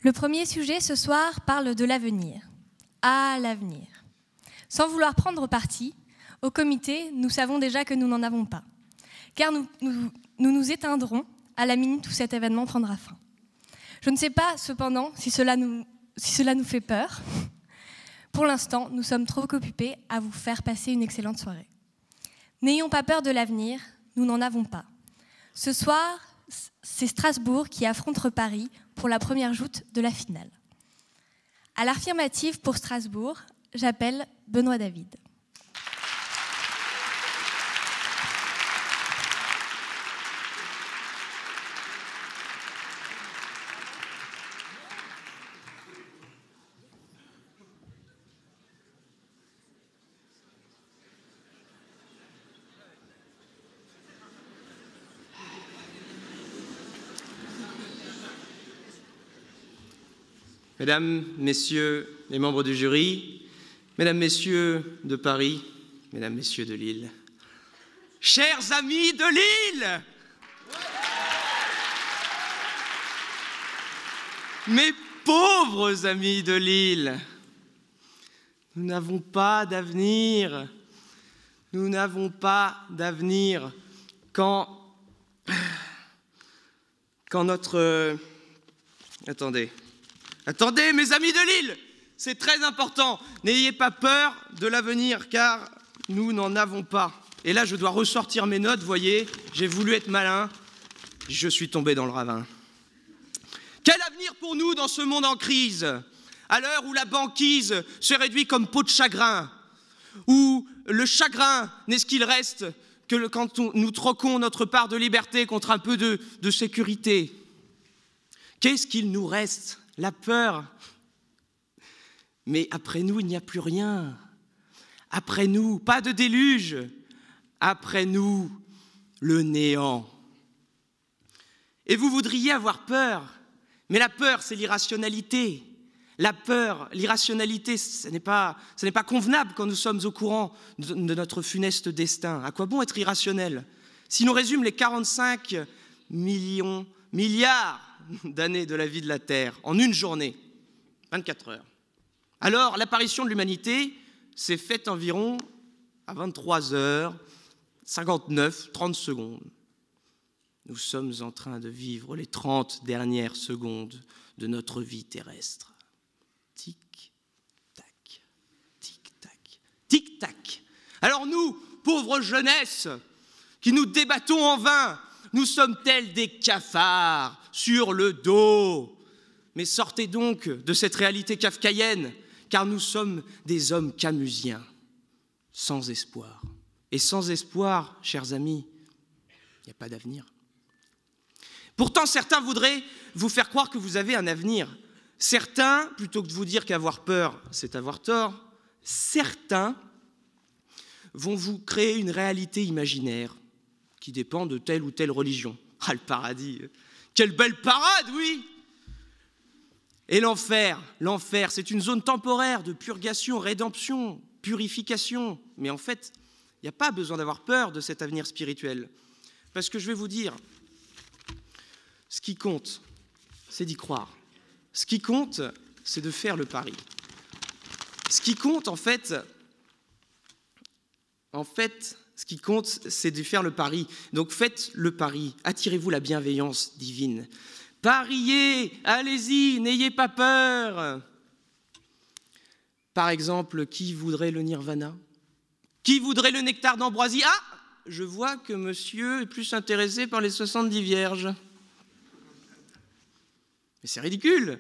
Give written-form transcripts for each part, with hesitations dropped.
Le premier sujet ce soir parle de l'avenir. Ah, l'avenir. Sans vouloir prendre parti, au comité, nous savons déjà que nous n'en avons pas. Car nous éteindrons à la minute où cet événement prendra fin. Je ne sais pas, cependant, si cela nous fait peur. Pour l'instant, nous sommes trop occupés à vous faire passer une excellente soirée. N'ayons pas peur de l'avenir, nous n'en avons pas. Ce soir, c'est Strasbourg qui affronte Paris pour la première joute de la finale. À l'affirmative pour Strasbourg, j'appelle Benoît David. Mesdames, Messieurs les membres du jury, Mesdames, Messieurs de Paris, Mesdames, Messieurs de Lille, chers amis de Lille, mes pauvres amis de Lille, nous n'avons pas d'avenir, nous n'avons pas d'avenir quand notre... Attendez, mes amis de Lille, c'est très important. N'ayez pas peur de l'avenir, car nous n'en avons pas. Et là, je dois ressortir mes notes, voyez, j'ai voulu être malin, je suis tombé dans le ravin. Quel avenir pour nous dans ce monde en crise, à l'heure où la banquise se réduit comme peau de chagrin, où le chagrin n'est ce qu'il reste que quand nous troquons notre part de liberté contre un peu de sécurité. Qu'est-ce qu'il nous reste ? La peur. Mais après nous, il n'y a plus rien. Après nous, pas de déluge. Après nous, le néant. Et vous voudriez avoir peur, mais la peur, c'est l'irrationalité. La peur, l'irrationalité, ce n'est pas convenable quand nous sommes au courant de notre funeste destin. À quoi bon être irrationnel ? Si nous résume les 45 milliards d'années de la vie de la Terre en une journée, 24 heures. Alors, l'apparition de l'humanité s'est faite environ à 23h59, 30 secondes. Nous sommes en train de vivre les 30 dernières secondes de notre vie terrestre. Tic-tac, tic-tac, tic-tac. Alors nous, pauvres jeunesse, qui nous débattons en vain, nous sommes tels des cafards sur le dos. Mais sortez donc de cette réalité kafkaïenne, car nous sommes des hommes camusiens, sans espoir. Et sans espoir, chers amis, il n'y a pas d'avenir. Pourtant, certains voudraient vous faire croire que vous avez un avenir. Certains, plutôt que de vous dire qu'avoir peur, c'est avoir tort, certains vont vous créer une réalité imaginaire qui dépend de telle ou telle religion. Ah, le paradis, quelle belle parade, oui! Et l'enfer, c'est une zone temporaire de purgation, rédemption, purification. Mais en fait, il n'y a pas besoin d'avoir peur de cet avenir spirituel. Parce que je vais vous dire, ce qui compte, c'est d'y croire. Ce qui compte, c'est de faire le pari. Ce qui compte, en fait, ce qui compte, c'est de faire le pari. Donc faites le pari, attirez-vous la bienveillance divine. Pariez, allez-y, n'ayez pas peur. Par exemple, qui voudrait le nirvana ? Qui voudrait le nectar d'ambroisie ? Ah, je vois que monsieur est plus intéressé par les 70 vierges. Mais c'est ridicule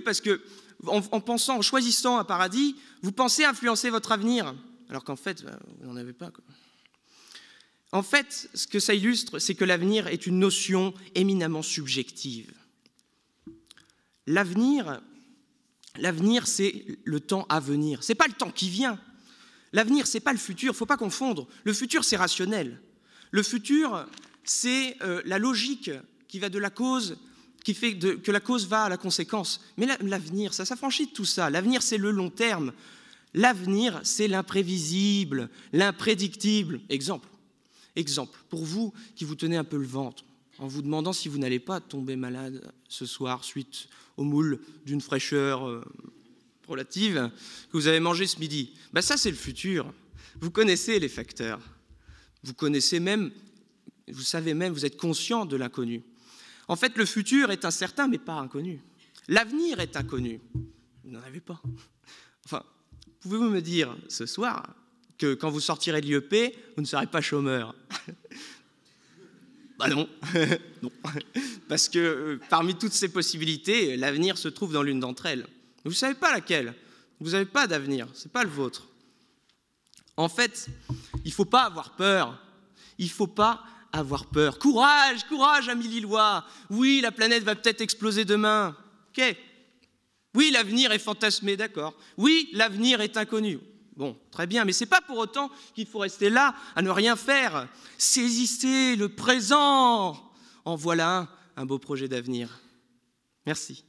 parce que en choisissant un paradis, vous pensez influencer votre avenir. Alors qu'en fait, vous n'en avez pas, quoi. En fait, ce que ça illustre, c'est que l'avenir est une notion éminemment subjective. L'avenir, c'est le temps à venir. Ce n'est pas le temps qui vient. L'avenir, ce n'est pas le futur. Il ne faut pas confondre. Le futur, c'est rationnel. Le futur, c'est la logique qui va de la cause, qui fait que la cause va à la conséquence. Mais l'avenir, ça s'affranchit de tout ça. L'avenir, c'est le long terme. L'avenir, c'est l'imprévisible, l'imprédictible. Exemple, pour vous qui vous tenez un peu le ventre en vous demandant si vous n'allez pas tomber malade ce soir suite au moule d'une fraîcheur relative que vous avez mangé ce midi. Ben ça, c'est le futur. Vous connaissez les facteurs. Vous connaissez même, vous savez même, vous êtes conscient de l'inconnu. En fait, le futur est incertain, mais pas inconnu. L'avenir est inconnu. Vous n'en avez pas. Enfin, pouvez-vous me dire ce soir que quand vous sortirez de l'IEP, vous ne serez pas chômeur? Bah non, non. Parce que parmi toutes ces possibilités, l'avenir se trouve dans l'une d'entre elles. Vous ne savez pas laquelle. Vous n'avez pas d'avenir, ce n'est pas le vôtre. En fait, il ne faut pas avoir peur. Il ne faut pas avoir peur. Courage, courage, amis lillois. Oui, la planète va peut-être exploser demain. Ok. Oui, l'avenir est fantasmé, d'accord. Oui, l'avenir est inconnu. Bon, très bien, mais ce n'est pas pour autant qu'il faut rester là à ne rien faire. Saisissez le présent. En voilà un beau projet d'avenir. Merci.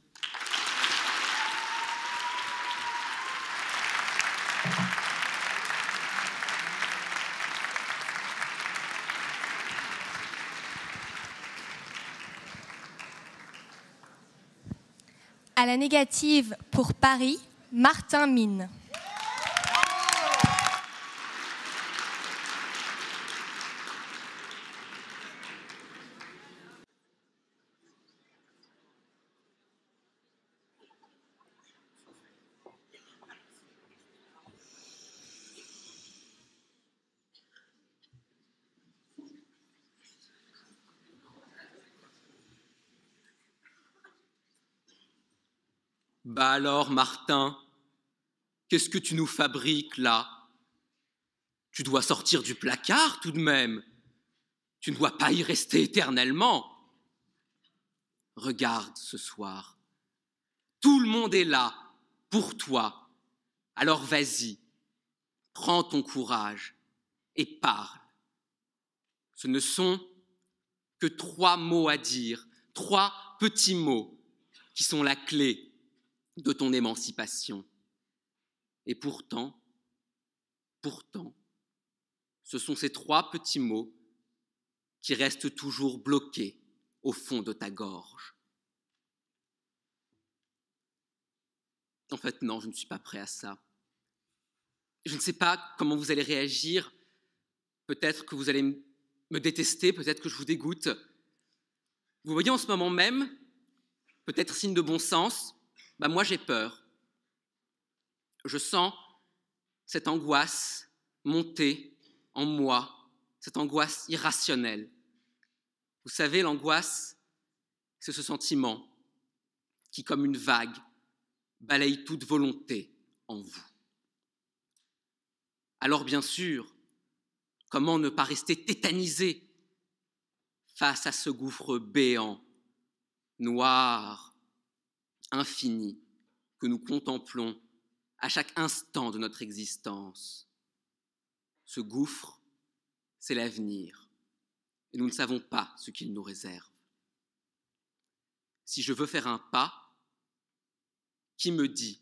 À la négative pour Paris, Martin Mine. Bah alors, Martin, qu'est-ce que tu nous fabriques là? Tu dois sortir du placard tout de même. Tu ne dois pas y rester éternellement. Regarde ce soir. Tout le monde est là pour toi. Alors vas-y, prends ton courage et parle. Ce ne sont que 3 mots à dire, 3 petits mots qui sont la clé de ton émancipation. Et pourtant, ce sont ces 3 petits mots qui restent toujours bloqués au fond de ta gorge. En fait, non, je ne suis pas prêt à ça. Je ne sais pas comment vous allez réagir. Peut-être que vous allez me détester, peut-être que je vous dégoûte. Vous voyez, en ce moment même, peut-être signe de bon sens, moi j'ai peur. Je sens cette angoisse monter en moi, cette angoisse irrationnelle. Vous savez, l'angoisse, c'est ce sentiment qui, comme une vague, balaye toute volonté en vous. Alors bien sûr, comment ne pas rester tétanisé face à ce gouffre béant, noir, infini, que nous contemplons à chaque instant de notre existence. Ce gouffre, c'est l'avenir, et nous ne savons pas ce qu'il nous réserve. Si je veux faire un pas, qui me dit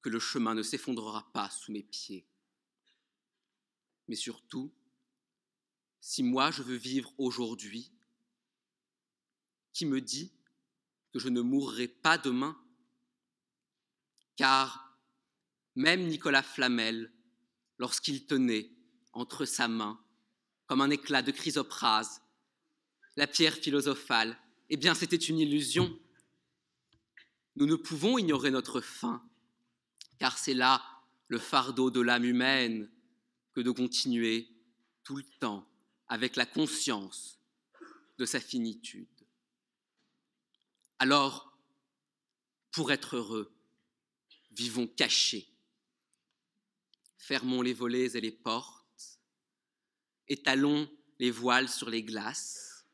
que le chemin ne s'effondrera pas sous mes pieds? Mais surtout, si moi je veux vivre aujourd'hui, qui me dit que je ne mourrai pas demain? Car même Nicolas Flamel, lorsqu'il tenait entre sa main, comme un éclat de chrysoprase, la pierre philosophale, eh bien c'était une illusion. Nous ne pouvons ignorer notre fin, car c'est là le fardeau de l'âme humaine que de continuer tout le temps avec la conscience de sa finitude. Alors, pour être heureux, vivons cachés. Fermons les volets et les portes, étalons les voiles sur les glaces,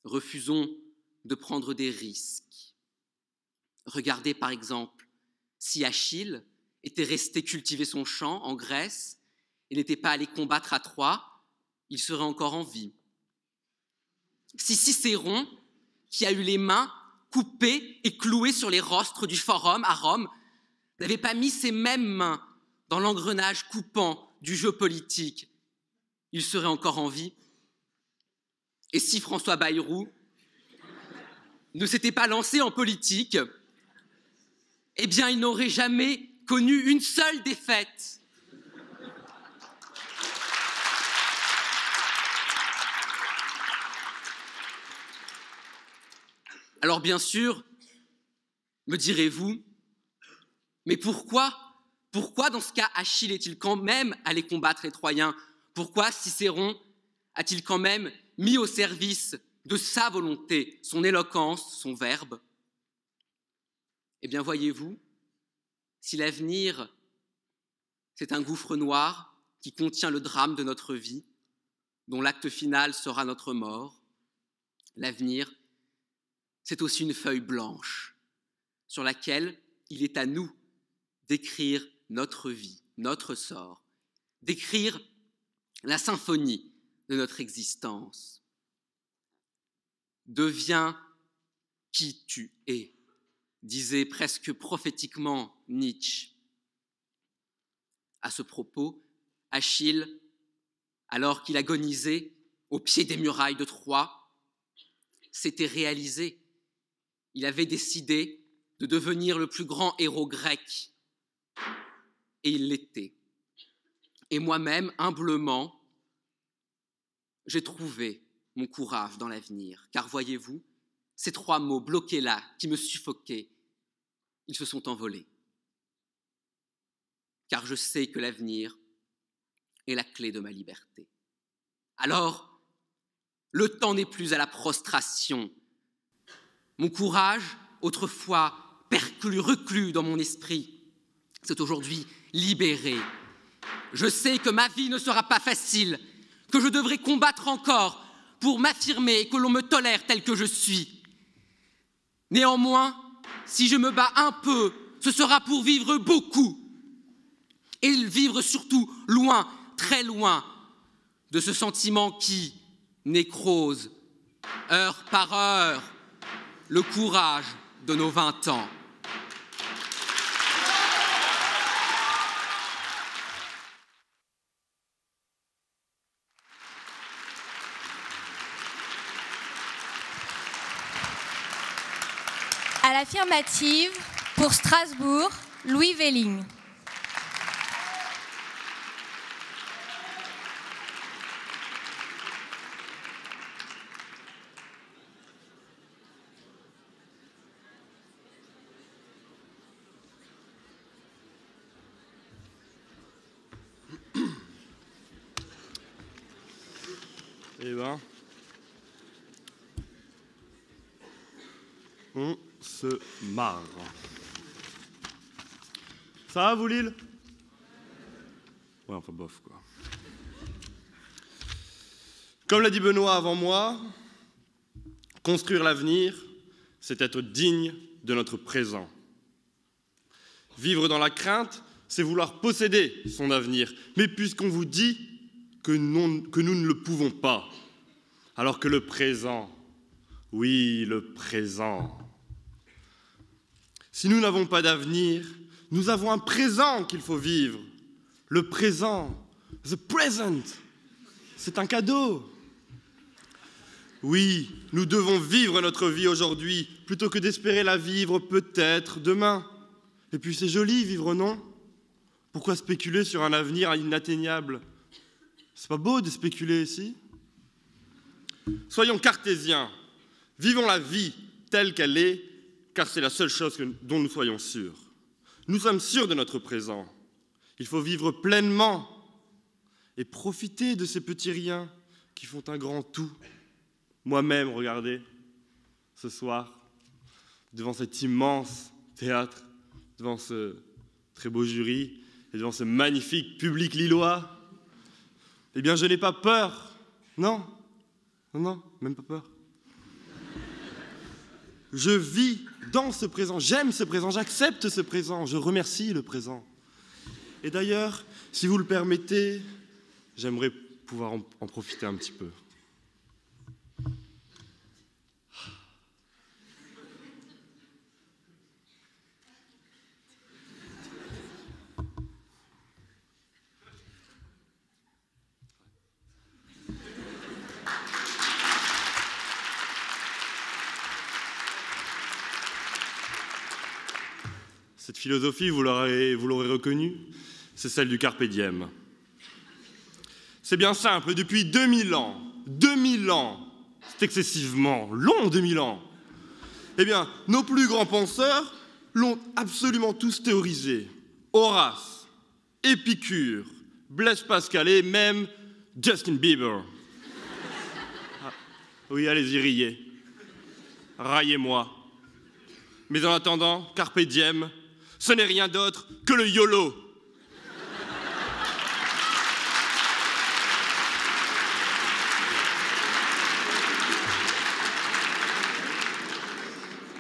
refusons de prendre des risques. Regardez par exemple, si Achille était resté cultiver son champ en Grèce et n'était pas allé combattre à Troie, il serait encore en vie. Si Cicéron, qui a eu les mains coupées et clouées sur les rostres du forum à Rome, n'avait pas mis ses mêmes mains dans l'engrenage coupant du jeu politique, il serait encore en vie. Et si François Bayrou, ne s'était pas lancé en politique, eh bien, il n'aurait jamais connu une seule défaite. Alors, bien sûr, me direz-vous, mais pourquoi dans ce cas Achille est-il quand même allé combattre les Troyens? Pourquoi Cicéron a-t-il quand même mis au service de sa volonté son éloquence, son verbe? Eh bien, voyez-vous, si l'avenir, c'est un gouffre noir qui contient le drame de notre vie, dont l'acte final sera notre mort, l'avenir, c'est aussi une feuille blanche sur laquelle il est à nous d'écrire notre vie, notre sort, d'écrire la symphonie de notre existence. Deviens qui tu es, disait presque prophétiquement Nietzsche. À ce propos, Achille, alors qu'il agonisait au pied des murailles de Troie, s'était réalisé. Il avait décidé de devenir le plus grand héros grec. Et il l'était. Et moi-même, humblement, j'ai trouvé mon courage dans l'avenir. Car voyez-vous, ces 3 mots bloqués là, qui me suffoquaient, ils se sont envolés. Car je sais que l'avenir est la clé de ma liberté. Alors, le temps n'est plus à la prostration. Mon courage, autrefois perclus, reclus dans mon esprit, c'est aujourd'hui libéré. Je sais que ma vie ne sera pas facile, que je devrai combattre encore pour m'affirmer et que l'on me tolère tel que je suis. Néanmoins, si je me bats un peu, ce sera pour vivre beaucoup. Et vivre surtout loin, très loin, de ce sentiment qui nécrose, heure par heure, le courage de nos 20 ans. À l'affirmative, pour Strasbourg, Louis Welling. Eh ben, on se marre. Ça va, vous, Lille? Ouais, enfin, bof, quoi. Comme l'a dit Benoît avant moi, construire l'avenir, c'est être digne de notre présent. Vivre dans la crainte, c'est vouloir posséder son avenir. Mais puisqu'on vous dit que nous ne le pouvons pas, alors que le présent, oui, le présent. Si nous n'avons pas d'avenir, nous avons un présent qu'il faut vivre. Le présent, the present, c'est un cadeau. Oui, nous devons vivre notre vie aujourd'hui, plutôt que d'espérer la vivre peut-être demain. Et puis c'est joli, vivre, non? Pourquoi spéculer sur un avenir inatteignable? C'est pas beau de spéculer ici? Soyons cartésiens, vivons la vie telle qu'elle est, car c'est la seule chose dont nous soyons sûrs. Nous sommes sûrs de notre présent. Il faut vivre pleinement et profiter de ces petits riens qui font un grand tout. Moi-même, regardez, ce soir, devant cet immense théâtre, devant ce très beau jury et devant ce magnifique public lillois, eh bien, je n'ai pas peur. Non, même pas peur. Je vis dans ce présent, j'aime ce présent, j'accepte ce présent, je remercie le présent. Et d'ailleurs, si vous le permettez, j'aimerais pouvoir en profiter un petit peu. Cette philosophie, vous l'aurez reconnue, c'est celle du carpe diem. C'est bien simple, depuis 2000 ans, c'est excessivement long, 2000 ans, eh bien, nos plus grands penseurs l'ont absolument tous théorisé. Horace, Épicure, Blaise Pascal et même Justin Bieber. Ah, oui, allez-y, riez. Raillez-moi. Mais en attendant, carpe diem, ce n'est rien d'autre que le YOLO.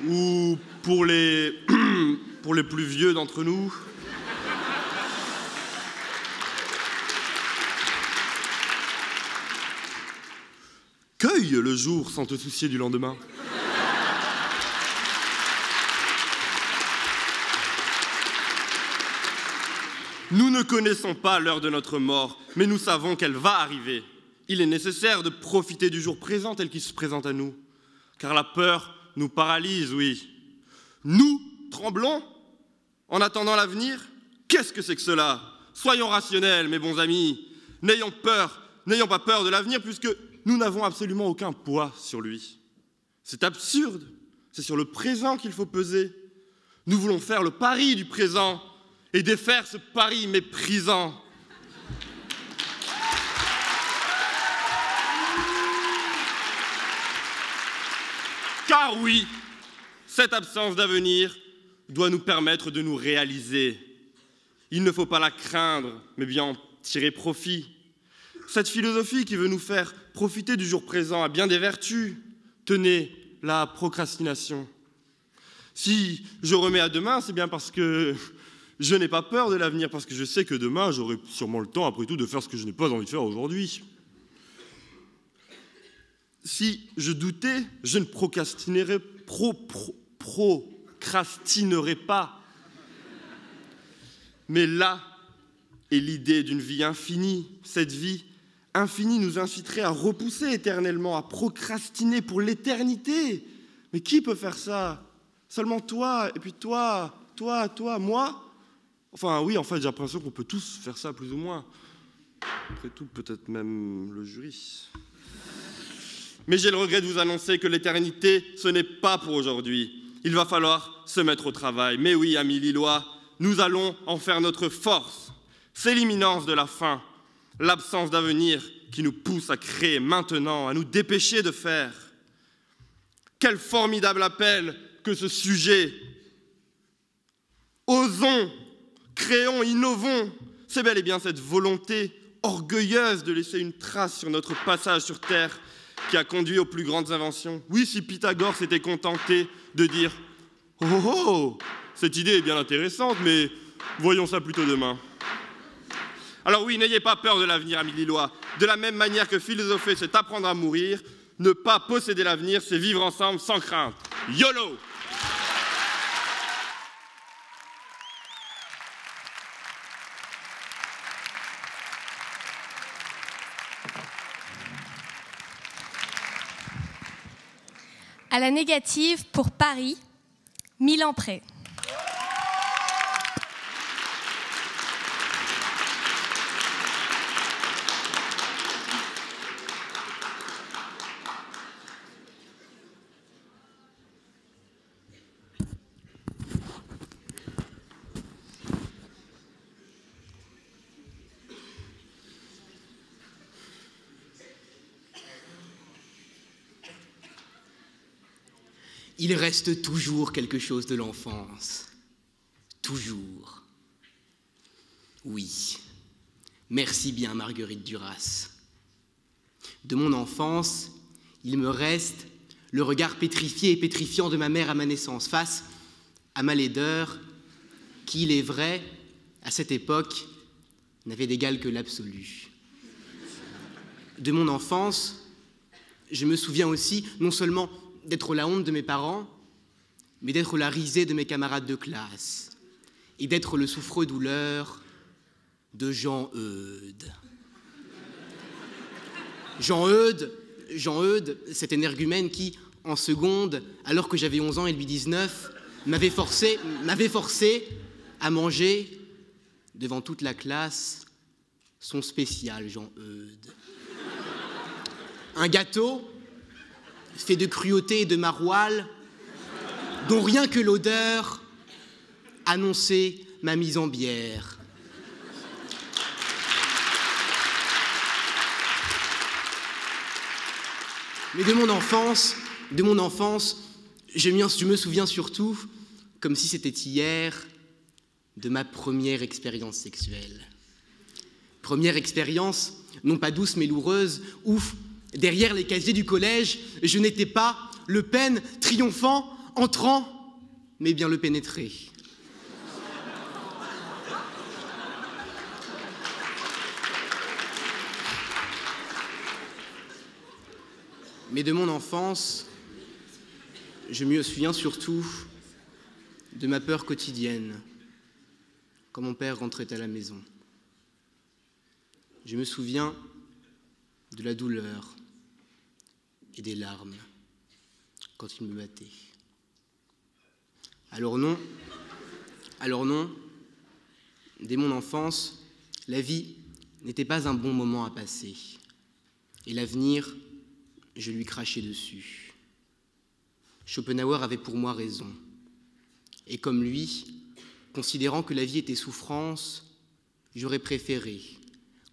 Ou pour les plus vieux d'entre nous, cueille le jour sans te soucier du lendemain. Nous ne connaissons pas l'heure de notre mort, mais nous savons qu'elle va arriver. Il est nécessaire de profiter du jour présent tel qu'il se présente à nous, car la peur nous paralyse, oui. Nous tremblons en attendant l'avenir. Qu'est-ce que c'est que cela? Soyons rationnels, mes bons amis. N'ayons pas peur de l'avenir, puisque nous n'avons absolument aucun poids sur lui. C'est absurde. C'est sur le présent qu'il faut peser. Nous voulons faire le pari du présent et défaire ce pari méprisant. Car oui, cette absence d'avenir doit nous permettre de nous réaliser. Il ne faut pas la craindre, mais bien en tirer profit. Cette philosophie qui veut nous faire profiter du jour présent a bien des vertus. Tenez, la procrastination. Si je remets à demain, c'est bien parce que je n'ai pas peur de l'avenir, parce que je sais que demain, j'aurai sûrement le temps, après tout, de faire ce que je n'ai pas envie de faire aujourd'hui. Si je doutais, je ne procrastinerais pas. Mais là est l'idée d'une vie infinie. Cette vie infinie nous inciterait à repousser éternellement, à procrastiner pour l'éternité. Mais qui peut faire ça? Seulement toi, et puis toi, moi? Enfin oui, en fait, j'ai l'impression qu'on peut tous faire ça, plus ou moins. Après tout, peut-être même le jury. Mais j'ai le regret de vous annoncer que l'éternité, ce n'est pas pour aujourd'hui. Il va falloir se mettre au travail. Mais oui, amis lillois, nous allons en faire notre force. C'est l'imminence de la fin, l'absence d'avenir qui nous pousse à créer maintenant, à nous dépêcher de faire. Quel formidable appel que ce sujet. Osons, créons, innovons. C'est bel et bien cette volonté orgueilleuse de laisser une trace sur notre passage sur Terre qui a conduit aux plus grandes inventions. Oui, si Pythagore s'était contenté de dire « Oh, oh, cette idée est bien intéressante, mais voyons ça plutôt demain. » Alors oui, n'ayez pas peur de l'avenir, amis lillois. De la même manière que philosopher, c'est apprendre à mourir, ne pas posséder l'avenir, c'est vivre ensemble sans crainte. YOLO! À la négative, pour Paris, 1000 ans près. Il reste toujours quelque chose de l'enfance. Toujours. Oui. Merci bien, Marguerite Duras. De mon enfance, il me reste le regard pétrifié et pétrifiant de ma mère à ma naissance, face à ma laideur, qui, il est vrai, à cette époque, n'avait d'égal que l'absolu. De mon enfance, je me souviens aussi, non seulement d'être la honte de mes parents, mais d'être la risée de mes camarades de classe et d'être le souffre-douleur de Jean-Eudes. Jean-Eudes, cet énergumène qui, en seconde, alors que j'avais 11 ans et lui 19, m'avait forcé à manger devant toute la classe son spécial Jean-Eudes. Un gâteau fait de cruauté et de maroilles dont rien que l'odeur annonçait ma mise en bière. Mais de mon enfance, je me souviens surtout, comme si c'était hier, de ma première expérience sexuelle. Première expérience, non pas douce mais loureuse, où, derrière les casiers du collège, je n'étais pas le peine triomphant, entrant, mais bien le pénétré. Mais de mon enfance, je me souviens surtout de ma peur quotidienne, quand mon père rentrait à la maison. Je me souviens de la douleur et des larmes quand il me battait. Alors non, dès mon enfance, la vie n'était pas un bon moment à passer. Et l'avenir, je lui crachais dessus. Schopenhauer avait pour moi raison. Et comme lui, considérant que la vie était souffrance, j'aurais préféré,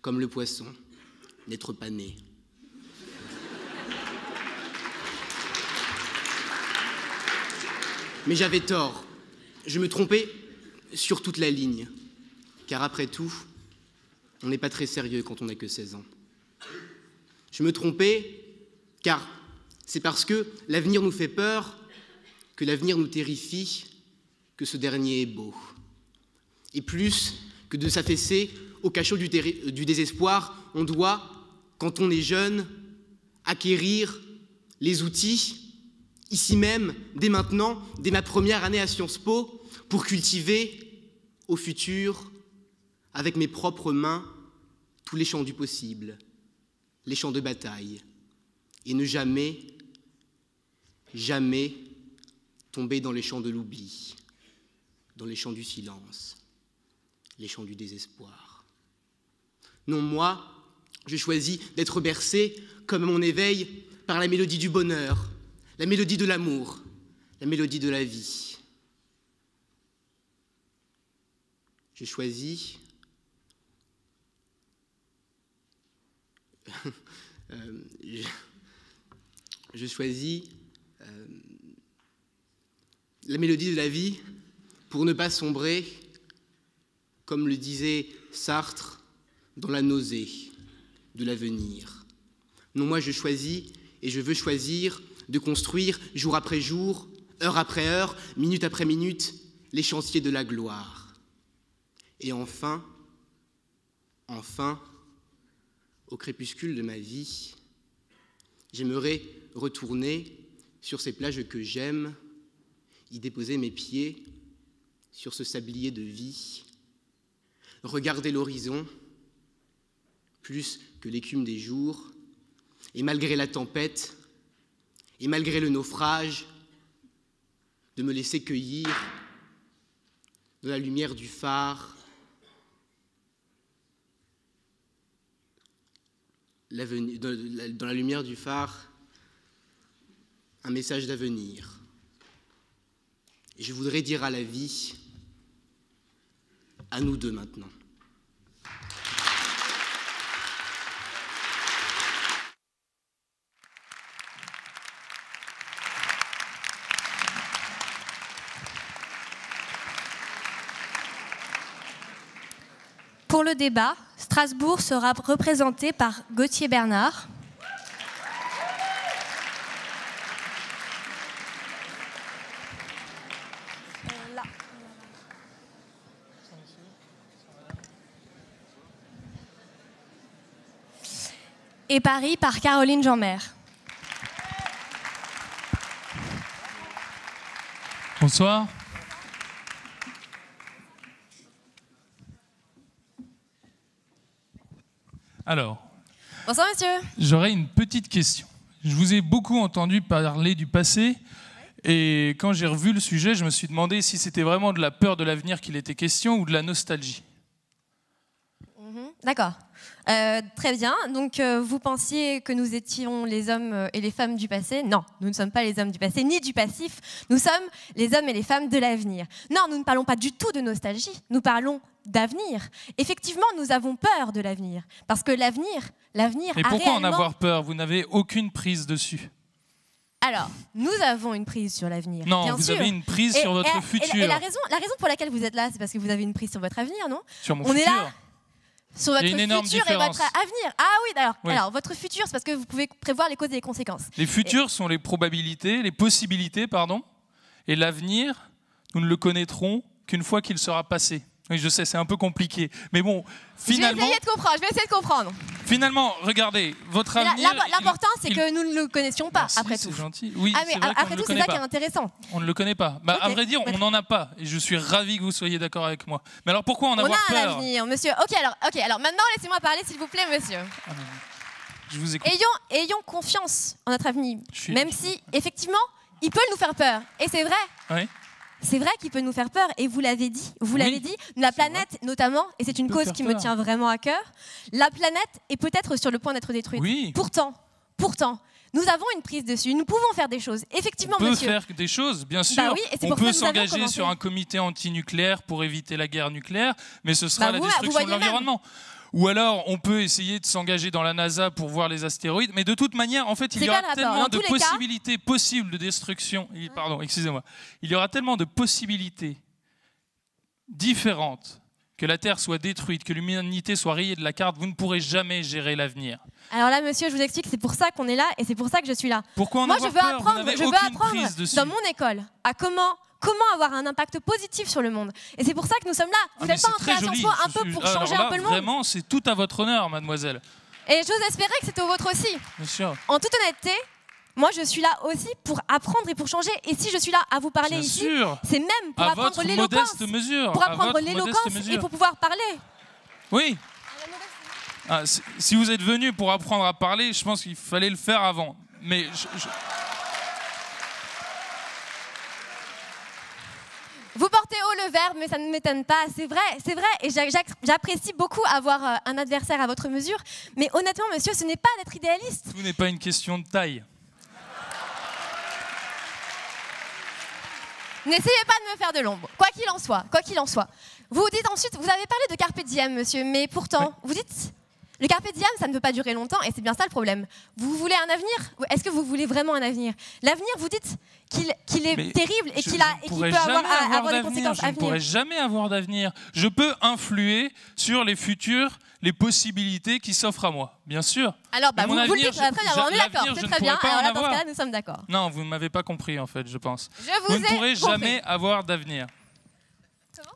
comme le poisson, n'être pas né. Mais j'avais tort. Je me trompais sur toute la ligne. Car après tout, on n'est pas très sérieux quand on n'a que 16 ans. Je me trompais car c'est parce que l'avenir nous fait peur, que l'avenir nous terrifie, que ce dernier est beau. Et plus que de s'affaisser au cachot du désespoir, on doit, quand on est jeune, acquérir les outils, ici même, dès maintenant, dès ma première année à Sciences Po, pour cultiver au futur, avec mes propres mains, tous les champs du possible, les champs de bataille, et ne jamais tomber dans les champs de l'oubli, dans les champs du silence, les champs du désespoir. Non, moi, je choisis d'être bercé, comme à mon éveil, par la mélodie du bonheur, la mélodie de l'amour, la mélodie de la vie. Je choisis la mélodie de la vie pour ne pas sombrer, comme le disait Sartre, dans la nausée de l'avenir. Non, moi je choisis et je veux choisir de construire jour après jour, heure après heure, minute après minute, les chantiers de la gloire. Et enfin, au crépuscule de ma vie, j'aimerais retourner sur ces plages que j'aime, y déposer mes pieds sur ce sablier de vie, regarder l'horizon plus que l'écume des jours, et malgré la tempête, et malgré le naufrage, de me laisser cueillir de la lumière du phare, dans la lumière du phare, un message d'avenir. Et je voudrais dire à la vie, à nous deux maintenant. Pour le débat, Strasbourg sera représenté par Gauthier Bernard. Et Paris par Caroline Jeanmer. Bonsoir. Alors, bonsoir monsieur. J'aurais une petite question. Je vous ai beaucoup entendu parler du passé Et quand j'ai revu le sujet, je me suis demandé si c'était vraiment de la peur de l'avenir qu'il était question ou de la nostalgie. D'accord. Très bien. Donc, vous pensiez que nous étions les hommes et les femmes du passé? Non, nous ne sommes pas les hommes du passé, ni du passif. Nous sommes les hommes et les femmes de l'avenir. Non, nous ne parlons pas du tout de nostalgie. Nous parlons d'avenir. Effectivement, nous avons peur de l'avenir. Parce que l'avenir Et a pourquoi en réellement... avoir peur? Vous n'avez aucune prise dessus. Alors, nous avons une prise sur l'avenir. Non, bien vous sûr. avez une prise sur votre futur. Et la raison pour laquelle vous êtes là, c'est parce que vous avez une prise sur votre avenir, non? Sur mon On futur. est là sur votre Il y a une énorme futur et différence. votre avenir. Ah oui, Oui. alors votre futur, c'est parce que vous pouvez prévoir les causes et les conséquences. Les futurs sont les probabilités, les possibilités, pardon. Et l'avenir, nous ne le connaîtrons qu'une fois qu'il sera passé. Oui, je sais, c'est un peu compliqué. Mais bon, finalement... Je vais essayer de comprendre. Finalement, regardez, votre Mais avenir... l'important, c'est que nous ne le connaissions pas, Merci, après tout. c'est gentil. Oui, Ah, mais c'est vrai qu'on après ne tout, le c'est connaît ça qui est pas. intéressant. On ne le connaît pas. Bah, à Ok, vrai dire, on n'en a pas. Et je suis ravi que vous soyez d'accord avec moi. Mais alors pourquoi en On avoir a un peur? avenir, monsieur. Ok, alors maintenant, laissez-moi parler, s'il vous plaît, monsieur. Je vous écoute. Ayons confiance en notre avenir, suis- même si, effectivement, il peut nous faire peur. Et c'est vrai. Oui. C'est vrai qu'il peut nous faire peur, et vous l'avez dit. Vous l'avez dit, la planète notamment, et c'est une Peut cause faire qui me peur. tient vraiment à cœur, la planète est peut-être sur le point d'être détruite. Oui. Pourtant, nous avons une prise dessus, nous pouvons faire des choses. Effectivement, On peut monsieur. faire des choses, bien sûr. Bah oui, et c'est on pour peut ça que nous avions s'engager commencé. sur un comité antinucléaire pour éviter la guerre nucléaire, mais ce sera Bah la vous destruction voyez de même. l'environnement. Ou alors, on peut essayer de s'engager dans la NASA pour voir les astéroïdes, mais de toute manière, en fait, il C'est y quoi aura le rapport? tellement Dans de tous les cas- possibilités possibles de destruction. Pardon, excusez-moi. Il y aura tellement de possibilités différentes que la Terre soit détruite, que l'humanité soit rayée de la carte, vous ne pourrez jamais gérer l'avenir. Alors là, monsieur, je vous explique, c'est pour ça qu'on est là, et c'est pour ça que je suis là. Pourquoi en Moi, je avoir veux peur? Vous apprendre, n'avez aucune apprendre prise dessus. dans mon école à comment avoir un impact positif sur le monde. Et c'est pour ça que nous sommes là. Vous Ah, n'êtes mais pas c'est entrés à très Sciences joli. Po un Je peu suis- pour alors changer là, un peu le monde. Vraiment, c'est tout à votre honneur, mademoiselle. Et j'ose espérer que c'est au vôtre aussi. Bien sûr. En toute honnêteté, moi, je suis là aussi pour apprendre et pour changer. Et si je suis là à vous parler Bien ici, sûr. c'est même pour À apprendre votre l'éloquence. modeste mesure. Pour À apprendre votre l'éloquence modeste et mesure. pour pouvoir parler. Oui. Ah, si vous êtes venu pour apprendre à parler, je pense qu'il fallait le faire avant. Mais Vous portez haut le verbe, mais ça ne m'étonne pas. C'est vrai, c'est vrai. Et j'apprécie beaucoup avoir un adversaire à votre mesure. Mais honnêtement, monsieur, ce n'est pas d'être idéaliste. tout n'est pas une question de taille. N'essayez pas de me faire de l'ombre. Quoi qu'il en soit, quoi qu'il en soit. Vous dites ensuite, vous avez parlé de carpe diem, monsieur, mais pourtant, vous dites, le carpe diem, ça ne peut pas durer longtemps, et c'est bien ça le problème. Vous voulez un avenir? Est-ce que vous voulez vraiment un avenir? L'avenir, vous dites qu'il est Mais terrible et je qu'il ne peut pourrai avoir jamais des d'avenir. conséquences Je à ne pourrai venir. jamais avoir d'avenir. Je peux influer sur les futurs, les possibilités qui s'offrent à moi, bien sûr. Alors, Mais mon vous le avenir, dites, très bien, on est l'avenir, d'accord, je c'est ne très bien. pourrai pas Alors en là, dans ce avoir. cas-là, nous sommes d'accord. Non, vous ne m'avez pas compris, en fait, je pense. Je vous Vous ne pourrez ai compris. jamais avoir d'avenir.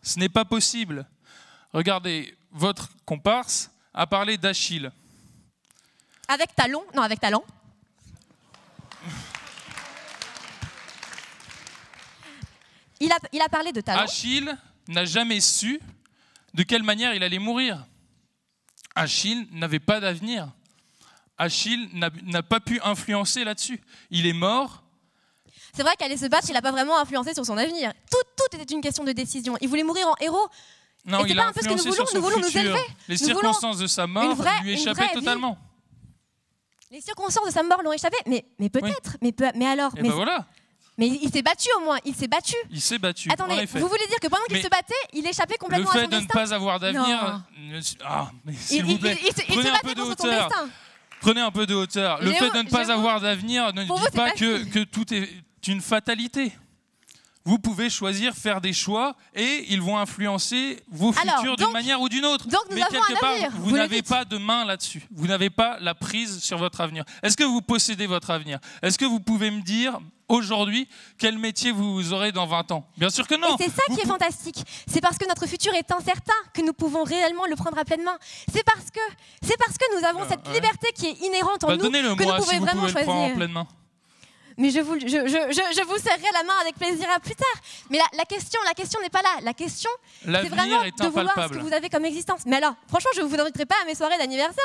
Ce n'est pas possible. Regardez, votre comparse a parlé d'Achille. Avec talon? Non, avec talent. Il a parlé de talent. Achille n'a jamais su de quelle manière il allait mourir. Achille n'avait pas d'avenir. Achille n'a pas pu influencer là-dessus. Il est mort. C'est vrai qu'aller se battre, il n'a pas vraiment influencé sur son avenir. Tout était une question de décision. Il voulait mourir en héros. Non, Et c'est il pas a un peu ce que nous influencé voulons, sur son nous voulons nous futur. élever. Les Nous voulons circonstances de sa mort lui une échappaient vraie vie. totalement. Les circonstances de sa mort l'ont échappé. Mais peut-être. Mais alors. Et ben voilà, Mais il s'est battu au moins. Il s'est battu. il s'est battu. en Attendez, effet. vous voulez dire que pendant qu'il Mais se battait, il échappait Le complètement à fait son de ne destin? pas avoir d'avenir... mais s'il vous plaît, il se prenez un peu battait de contre son hauteur. destin. Prenez un peu de hauteur. Le Léo, fait de ne pas j'avoue, avoir d'avenir ne pour dit vous, c'est pas facile. que tout est une fatalité. Vous pouvez choisir, faire des choix et ils vont influencer vos Alors, futurs d'une donc- manière ou d'une autre. donc nous Mais avons quelque un part, avenir, vous vous le n'avez dites. pas de main là-dessus. Vous n'avez pas la prise sur votre avenir. Est-ce que vous possédez votre avenir? Est-ce que vous pouvez me dire aujourd'hui quel métier vous aurez dans 20 ans? Bien sûr que non. Et c'est ça qui est fantastique. C'est parce que notre futur est incertain que nous pouvons réellement le prendre à pleine main. C'est parce que nous avons cette ouais. liberté qui est inhérente en nous que nous Donnez-le-moi pouvons si vous vraiment pouvez le prendre en choisir. pleine main. Mais je vous serrerai la main avec plaisir à plus tard. Mais la question n'est pas là. La question, c'est vraiment de vouloir ce que vous avez comme existence. Mais alors, franchement, je ne vous inviterai pas à mes soirées d'anniversaire.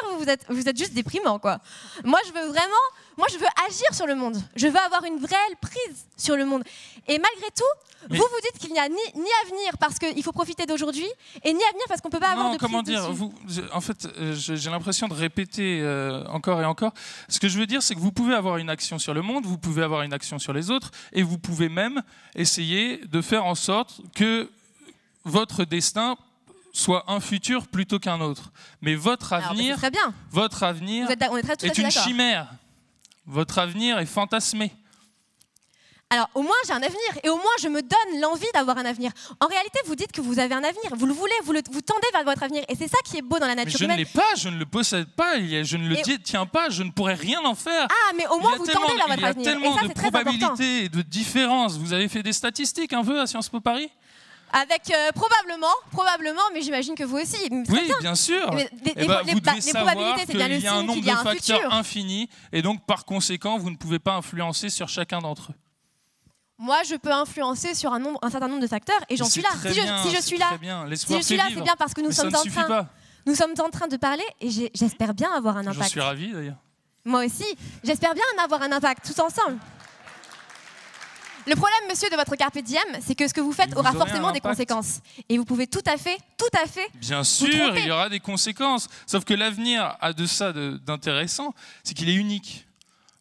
Vous êtes juste déprimant, quoi. Moi, je veux agir sur le monde. Je veux avoir une réelle prise sur le monde. Et malgré tout, vous dites qu'il n'y a ni avenir parce qu'il faut profiter d'aujourd'hui, et ni avenir parce qu'on ne peut pas avoir de prise dessus. En fait, j'ai l'impression de répéter encore et encore. Ce que je veux dire, c'est que vous pouvez avoir une action sur le monde, vous pouvez avoir une action sur les autres, et vous pouvez même essayer de faire en sorte que votre destin soit un futur plutôt qu'un autre. Mais votre avenir, très bien. Votre avenir est une chimère. Votre avenir est fantasmé. Alors, au moins, j'ai un avenir. Et au moins, je me donne l'envie d'avoir un avenir. En réalité, vous dites que vous avez un avenir. Vous le voulez, vous tendez vers votre avenir. Et c'est ça qui est beau dans la nature humaine. Mais je ne l'ai pas, je ne le possède pas, je ne le détiens pas, je ne pourrais rien en faire. Ah, mais au moins, vous tendez vers votre avenir. Il y a tellement de probabilités et de différences. Vous avez fait des statistiques un peu à Sciences Po Paris ? Avec probablement, mais j'imagine que vous aussi. Oui, bien sûr. Vous devez savoir qu'il y a un nombre de facteurs infini, et donc par conséquent, vous ne pouvez pas influencer sur chacun d'entre eux. Moi, je peux influencer sur un certain nombre de facteurs, et j'en suis là. Si je suis là, c'est bien parce que nous sommes en train de parler, et j'espère bien avoir un impact. J'en suis ravi d'ailleurs. Moi aussi, j'espère bien avoir un impact, tous ensemble. Le problème, monsieur, de votre carpe diem, c'est que ce que vous faites aura forcément des conséquences. Et vous pouvez tout à fait. Bien sûr, il y aura des conséquences. Sauf que l'avenir a de ça d'intéressant, c'est qu'il est unique.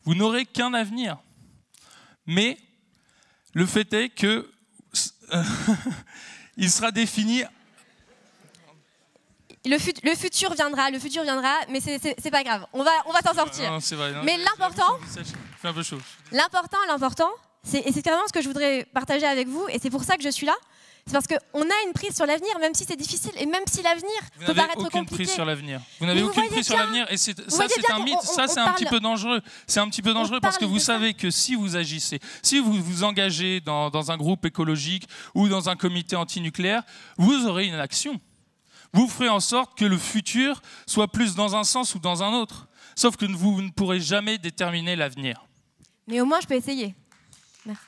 Vous n'aurez qu'un avenir. Mais le fait est que il sera défini. Le futur viendra, mais c'est pas grave. On va s'en sortir. Non, c'est vrai, non, mais l'important, fait un peu chaud. L'important, c'est vraiment ce que je voudrais partager avec vous, et c'est pour ça que je suis là. C'est parce qu'on a une prise sur l'avenir, même si c'est difficile, et même si l'avenir peut paraître compliqué. Vous n'avez aucune prise sur l'avenir. Vous n'avez aucune prise sur l'avenir, et ça, c'est un mythe. Ça, c'est un petit peu dangereux. C'est un petit peu dangereux parce que vous savez que si vous agissez, si vous vous engagez dans un groupe écologique ou dans un comité antinucléaire, vous aurez une action. Vous ferez en sorte que le futur soit plus dans un sens ou dans un autre. Sauf que vous ne pourrez jamais déterminer l'avenir. Mais au moins, je peux essayer. Merci.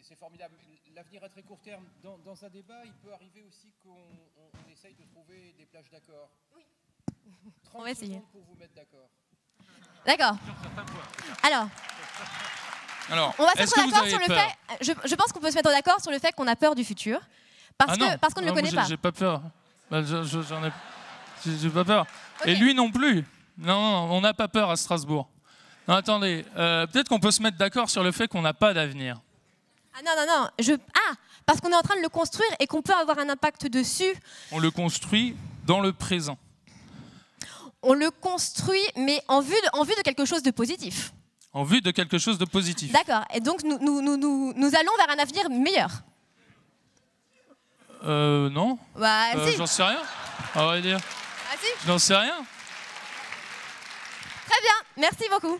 C'est formidable. L'avenir à très court terme, dans un débat, il peut arriver aussi qu'on essaye de trouver des plages d'accord. Oui. 30 on va essayer. Pour vous mettre d'accord. D'accord. Alors, on va se mettre d'accord sur le fait. Je pense qu'on peut se mettre d'accord sur le fait qu'on a peur du futur, parce qu'on ne le connaît pas. J'ai pas peur. J'ai pas peur. Okay. Et lui non plus. Non, on n'a pas peur à Strasbourg. Non, attendez. Peut-être qu'on peut se mettre d'accord sur le fait qu'on n'a pas d'avenir. Ah non. Parce qu'on est en train de le construire et qu'on peut avoir un impact dessus. On le construit dans le présent. On le construit, mais en vue de quelque chose de positif. En vue de quelque chose de positif. D'accord. Et donc, nous allons vers un avenir meilleur. Non. Bah, si. J'en sais rien, à vrai dire. Ah, si. J'en sais rien. Très bien. Merci beaucoup.